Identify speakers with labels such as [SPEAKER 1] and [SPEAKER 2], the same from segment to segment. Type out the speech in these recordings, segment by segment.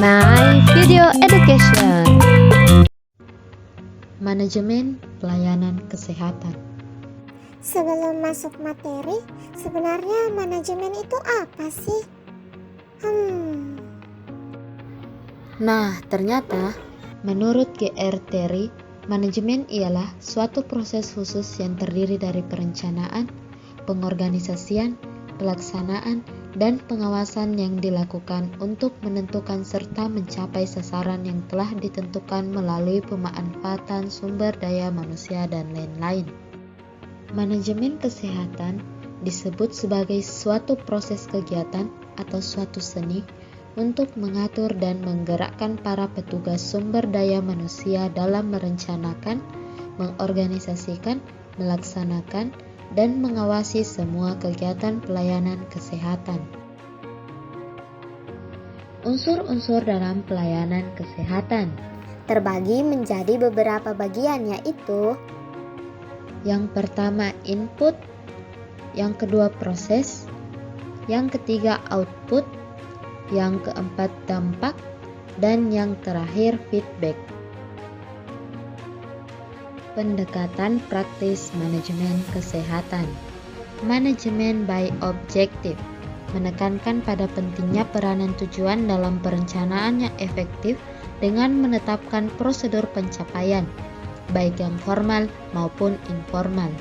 [SPEAKER 1] My Video Education. Manajemen pelayanan kesehatan.
[SPEAKER 2] Sebelum masuk materi, sebenarnya manajemen itu apa sih?
[SPEAKER 1] Nah, ternyata menurut G.R. Terry, manajemen ialah suatu proses khusus yang terdiri dari perencanaan, pengorganisasian, pelaksanaan, dan pengawasan yang dilakukan untuk menentukan serta mencapai sasaran yang telah ditentukan melalui pemanfaatan sumber daya manusia dan lain-lain. Manajemen kesehatan disebut sebagai suatu proses kegiatan atau suatu seni untuk mengatur dan menggerakkan para petugas sumber daya manusia dalam merencanakan, mengorganisasikan, melaksanakan, dan mengawasi semua kegiatan pelayanan kesehatan. Unsur-unsur dalam pelayanan kesehatan
[SPEAKER 2] Terbagi menjadi beberapa bagian, yaitu
[SPEAKER 1] yang pertama input, yang kedua proses, yang ketiga output, yang keempat dampak, dan yang terakhir feedback. Pendekatan praktis manajemen kesehatan. Manajemen by objective menekankan pada pentingnya peranan tujuan dalam perencanaan yang efektif dengan menetapkan prosedur pencapaian, baik yang formal maupun informal.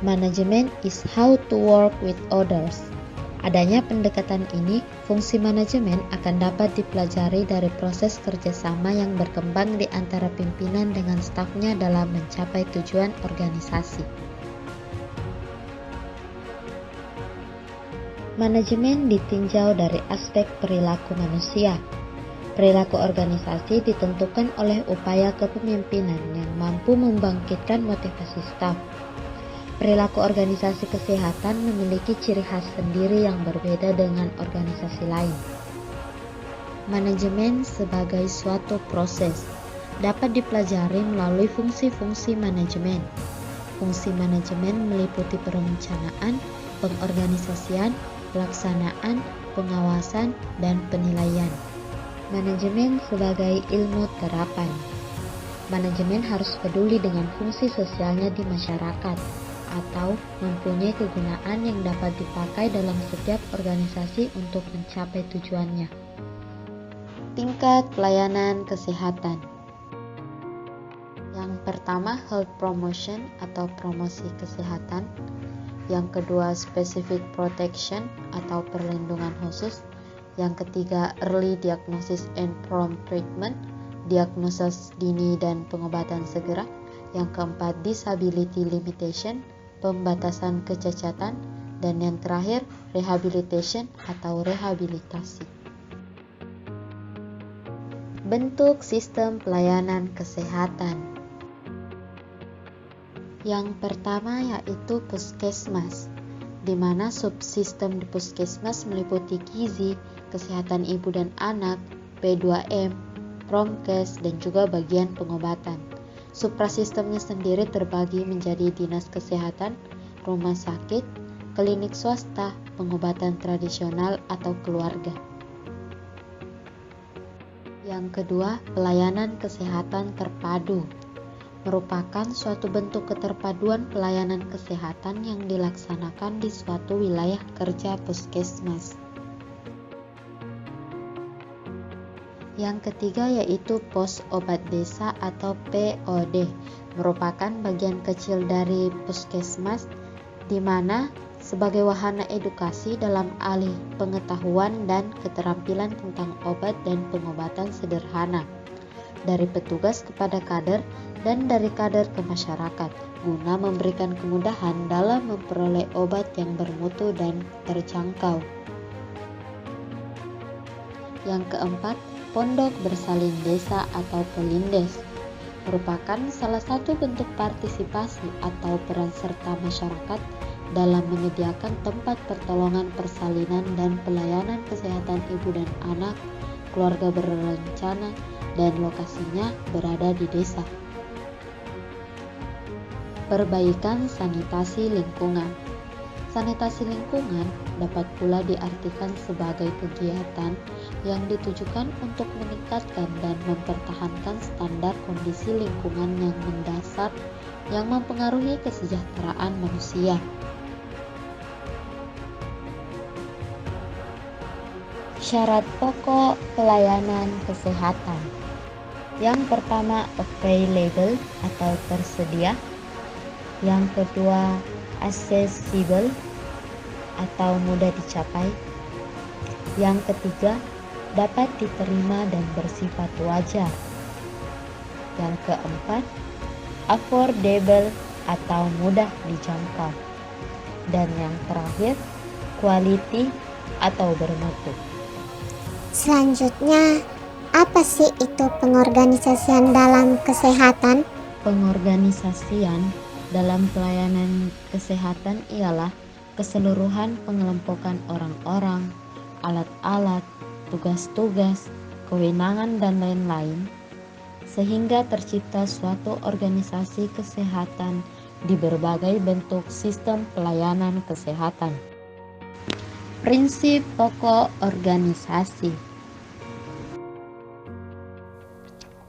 [SPEAKER 1] Manajemen is how to work with others. Adanya pendekatan ini, fungsi manajemen akan dapat dipelajari dari proses kerjasama yang berkembang di antara pimpinan dengan stafnya dalam mencapai tujuan organisasi. Manajemen ditinjau dari aspek perilaku manusia. Perilaku organisasi ditentukan oleh upaya kepemimpinan yang mampu membangkitkan motivasi staf. Perilaku organisasi kesehatan memiliki ciri khas sendiri yang berbeda dengan organisasi lain. Manajemen sebagai suatu proses dapat dipelajari melalui fungsi-fungsi manajemen. Fungsi manajemen meliputi perencanaan, pengorganisasian, pelaksanaan, pengawasan, dan penilaian. Manajemen sebagai ilmu terapan. Manajemen harus peduli dengan fungsi sosialnya di masyarakat, atau mempunyai kegunaan yang dapat dipakai dalam setiap organisasi untuk mencapai tujuannya. Tingkat pelayanan kesehatan. Yang pertama, health promotion atau promosi kesehatan. Yang kedua, specific protection atau perlindungan khusus. Yang ketiga, early diagnosis and prompt treatment, diagnosis dini dan pengobatan segera. Yang keempat, disability limitation, pembatasan kecacatan, dan yang terakhir rehabilitation atau rehabilitasi. Bentuk sistem pelayanan kesehatan. Yang pertama yaitu puskesmas, di mana subsistem di puskesmas meliputi gizi, kesehatan ibu dan anak, P2M, Promkes, dan juga bagian pengobatan. Suprasistemnya sendiri terbagi menjadi dinas kesehatan, rumah sakit, klinik swasta, pengobatan tradisional atau keluarga. Yang kedua, pelayanan kesehatan terpadu merupakan suatu bentuk keterpaduan pelayanan kesehatan yang dilaksanakan di suatu wilayah kerja puskesmas. Yang ketiga yaitu pos obat desa atau POD, merupakan bagian kecil dari puskesmas di mana sebagai wahana edukasi dalam alih pengetahuan dan keterampilan tentang obat dan pengobatan sederhana dari petugas kepada kader dan dari kader ke masyarakat guna memberikan kemudahan dalam memperoleh obat yang bermutu dan terjangkau. Yang keempat, Pondok Bersalin Desa atau Pelindes merupakan salah satu bentuk partisipasi atau peran serta masyarakat dalam menyediakan tempat pertolongan persalinan dan pelayanan kesehatan ibu dan anak, keluarga berencana, dan lokasinya berada di desa. Perbaikan sanitasi lingkungan. Sanitasi lingkungan dapat pula diartikan sebagai kegiatan yang ditujukan untuk meningkatkan dan mempertahankan standar kondisi lingkungan yang mendasar yang mempengaruhi kesejahteraan manusia. Syarat pokok pelayanan kesehatan. Yang pertama, available atau tersedia. Yang kedua, accessible atau mudah dicapai. Yang ketiga, dapat diterima dan bersifat wajar. Yang keempat, affordable atau mudah dijangkau. Dan yang terakhir, quality atau bermutu.
[SPEAKER 2] Selanjutnya, apa sih itu pengorganisasian dalam kesehatan?
[SPEAKER 1] Pengorganisasian dalam pelayanan kesehatan ialah keseluruhan pengelompokan orang-orang, alat-alat, tugas-tugas, kewenangan, dan lain-lain, sehingga tercipta suatu organisasi kesehatan di berbagai bentuk sistem pelayanan kesehatan. Prinsip pokok organisasi.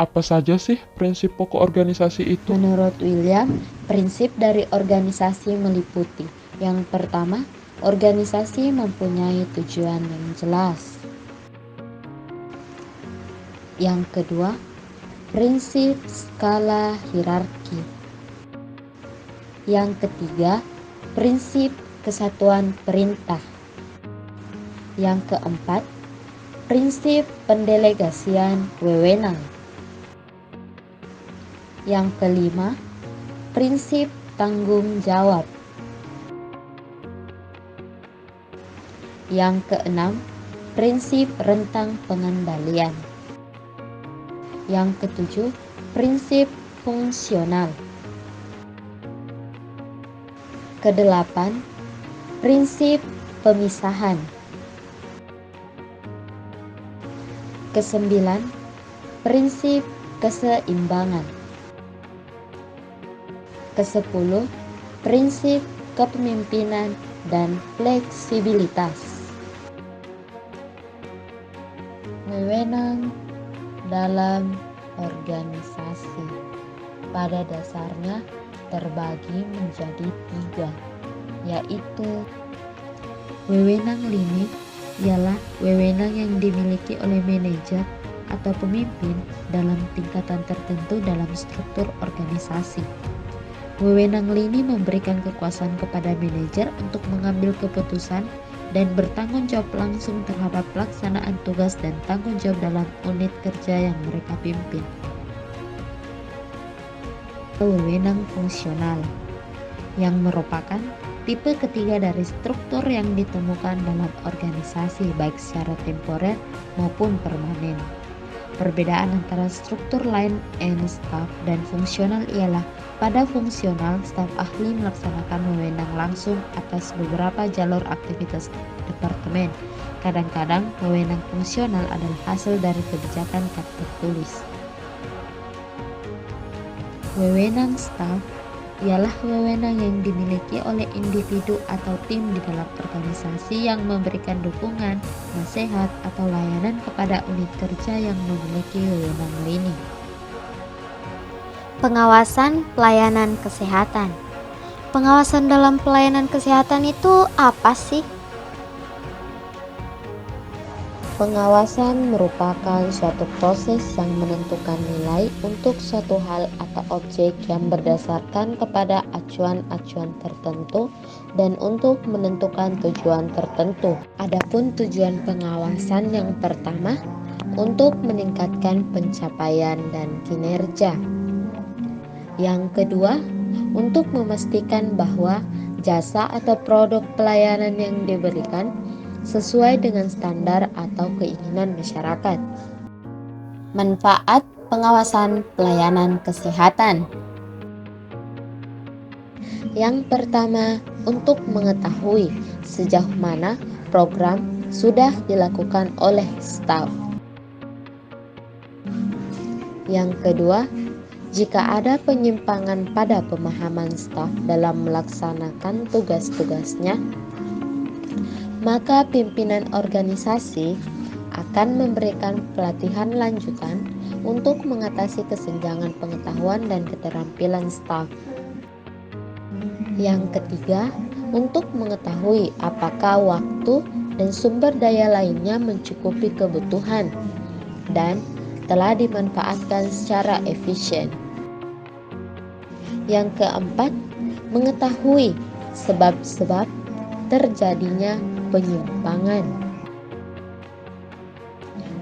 [SPEAKER 3] Apa saja sih prinsip pokok organisasi itu?
[SPEAKER 1] Menurut William, prinsip dari organisasi meliputi: yang pertama, organisasi mempunyai tujuan yang jelas. Yang kedua, prinsip skala hierarki. Yang ketiga, prinsip kesatuan perintah. Yang keempat, prinsip pendelegasian wewenang. Yang kelima, prinsip tanggung jawab. Yang keenam, prinsip rentang pengendalian. Yang ketujuh, prinsip fungsional. Kedelapan, prinsip pemisahan. Kesembilan, prinsip keseimbangan. Kesepuluh, prinsip kepemimpinan dan fleksibilitas. Wewenang dalam organisasi pada dasarnya terbagi menjadi 3, yaitu wewenang lini ialah wewenang yang dimiliki oleh manajer atau pemimpin dalam tingkatan tertentu dalam struktur organisasi. Wewenang lini memberikan kekuasaan kepada manajer untuk mengambil keputusan dan bertanggung jawab langsung terhadap pelaksanaan tugas dan tanggung jawab dalam unit kerja yang mereka pimpin. Wewenang fungsional yang merupakan tipe ketiga dari struktur yang ditemukan dalam organisasi baik secara temporer maupun permanen. Perbedaan antara struktur line and staff dan fungsional ialah pada fungsional, staf ahli melaksanakan wewenang langsung atas beberapa jalur aktivitas departemen. Kadang-kadang wewenang fungsional adalah hasil dari kebijakan tak tertulis. Wewenang staf ialah wewenang yang dimiliki oleh individu atau tim di dalam organisasi yang memberikan dukungan, nasihat, atau layanan kepada unit kerja yang memiliki wewenang lini.
[SPEAKER 2] Pengawasan pelayanan kesehatan. Pengawasan dalam pelayanan kesehatan itu apa sih?
[SPEAKER 1] Pengawasan merupakan suatu proses yang menentukan nilai untuk suatu hal atau objek yang berdasarkan kepada acuan-acuan tertentu dan untuk menentukan tujuan tertentu. Adapun tujuan pengawasan yang pertama, untuk meningkatkan pencapaian dan kinerja. Yang kedua, untuk memastikan bahwa jasa atau produk pelayanan yang diberikan sesuai dengan standar atau keinginan masyarakat. Manfaat pengawasan pelayanan kesehatan. Yang pertama, untuk mengetahui sejauh mana program sudah dilakukan oleh staf. Yang kedua, jika ada penyimpangan pada pemahaman staf dalam melaksanakan tugas-tugasnya, maka pimpinan organisasi akan memberikan pelatihan lanjutan untuk mengatasi kesenjangan pengetahuan dan keterampilan staf. Yang ketiga, untuk mengetahui apakah waktu dan sumber daya lainnya mencukupi kebutuhan dan telah dimanfaatkan secara efisien. Yang keempat, mengetahui sebab-sebab terjadinya penyimpangan.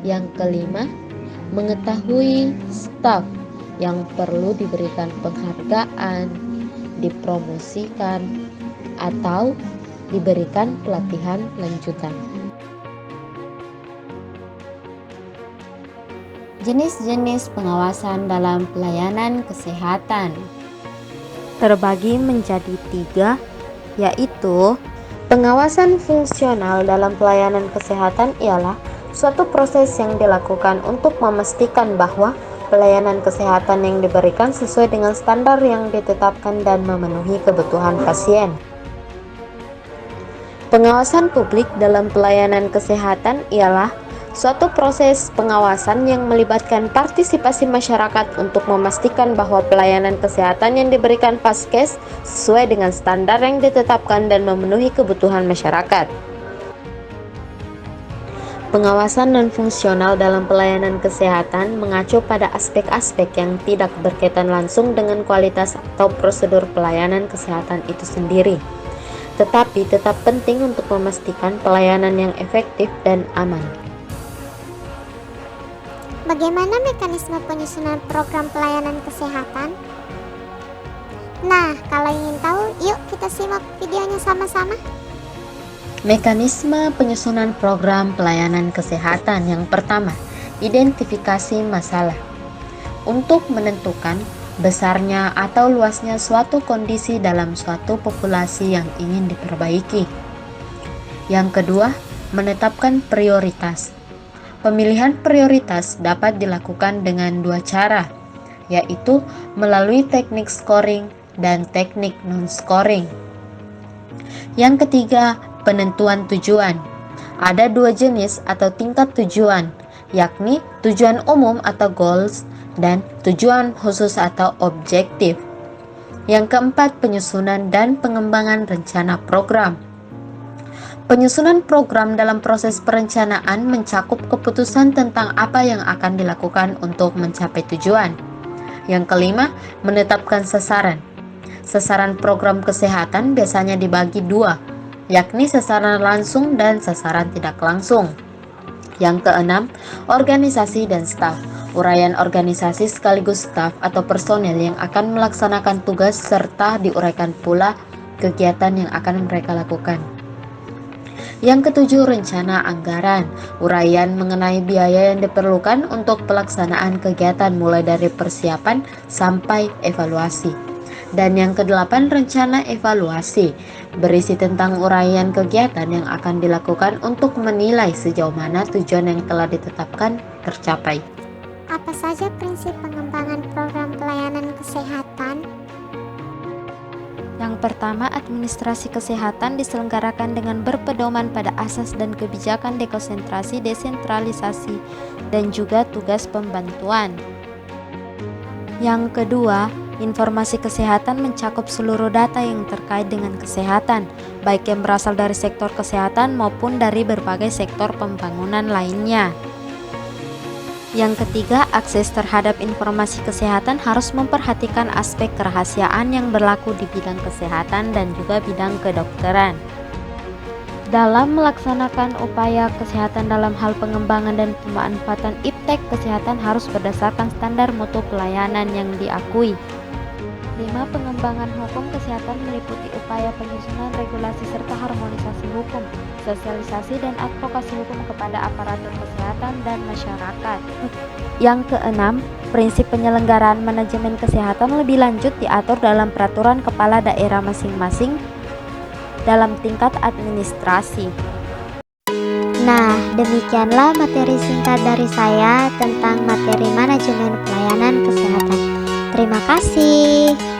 [SPEAKER 1] Yang kelima, mengetahui staf yang perlu diberikan penghargaan, dipromosikan, atau diberikan pelatihan lanjutan.
[SPEAKER 2] Jenis-jenis pengawasan dalam pelayanan kesehatan terbagi menjadi 3, yaitu pengawasan fungsional dalam pelayanan kesehatan ialah suatu proses yang dilakukan untuk memastikan bahwa pelayanan kesehatan yang diberikan sesuai dengan standar yang ditetapkan dan memenuhi kebutuhan pasien. Pengawasan publik dalam pelayanan kesehatan ialah suatu proses pengawasan yang melibatkan partisipasi masyarakat untuk memastikan bahwa pelayanan kesehatan yang diberikan Paskes sesuai dengan standar yang ditetapkan dan memenuhi kebutuhan masyarakat. Pengawasan non-fungsional dalam pelayanan kesehatan mengacu pada aspek-aspek yang tidak berkaitan langsung dengan kualitas atau prosedur pelayanan kesehatan itu sendiri, tetapi tetap penting untuk memastikan pelayanan yang efektif dan aman.
[SPEAKER 4] Bagaimana mekanisme penyusunan program pelayanan kesehatan? Nah, kalau ingin tahu, yuk kita simak videonya sama-sama.
[SPEAKER 1] Mekanisme penyusunan program pelayanan kesehatan. Yang pertama, identifikasi masalah. Untuk menentukan besarnya atau luasnya suatu kondisi dalam suatu populasi yang ingin diperbaiki. Yang kedua, menetapkan prioritas. Pemilihan prioritas dapat dilakukan dengan 2 cara, yaitu melalui teknik scoring dan teknik non-scoring. Yang ketiga, penentuan tujuan. Ada 2 jenis atau tingkat tujuan, yakni tujuan umum atau goals dan tujuan khusus atau objektif. Yang keempat, penyusunan dan pengembangan rencana program. Penyusunan program dalam proses perencanaan mencakup keputusan tentang apa yang akan dilakukan untuk mencapai tujuan. Yang kelima, menetapkan sasaran. Sasaran program kesehatan biasanya dibagi 2, yakni sasaran langsung dan sasaran tidak langsung. Yang keenam, organisasi dan staf. Uraian organisasi sekaligus staf atau personel yang akan melaksanakan tugas serta diuraikan pula kegiatan yang akan mereka lakukan. Yang ketujuh, rencana anggaran. Uraian mengenai biaya yang diperlukan untuk pelaksanaan kegiatan mulai dari persiapan sampai evaluasi. Dan yang kedelapan, rencana evaluasi. Berisi tentang uraian kegiatan yang akan dilakukan untuk menilai sejauh mana tujuan yang telah ditetapkan tercapai.
[SPEAKER 4] Apa saja prinsip pengembangan program pelayanan kesehatan?
[SPEAKER 2] Yang pertama, administrasi kesehatan diselenggarakan dengan berpedoman pada asas dan kebijakan dekonsentrasi, desentralisasi, dan juga tugas pembantuan. Yang kedua, informasi kesehatan mencakup seluruh data yang terkait dengan kesehatan, baik yang berasal dari sektor kesehatan maupun dari berbagai sektor pembangunan lainnya. Yang ketiga, akses terhadap informasi kesehatan harus memperhatikan aspek kerahasiaan yang berlaku di bidang kesehatan dan juga bidang kedokteran. Dalam melaksanakan upaya kesehatan dalam hal pengembangan dan pemanfaatan iptek kesehatan harus berdasarkan standar mutu pelayanan yang diakui. 5. Pengembangan hukum kesehatan meliputi upaya penyusunan regulasi serta harmonisasi hukum, sosialisasi dan advokasi hukum kepada aparatur kesehatan dan masyarakat. Yang keenam, prinsip penyelenggaraan manajemen kesehatan lebih lanjut diatur dalam peraturan kepala daerah masing-masing dalam tingkat administrasi.
[SPEAKER 4] Nah, demikianlah materi singkat dari saya tentang materi manajemen pelayanan kesehatan. Terima kasih.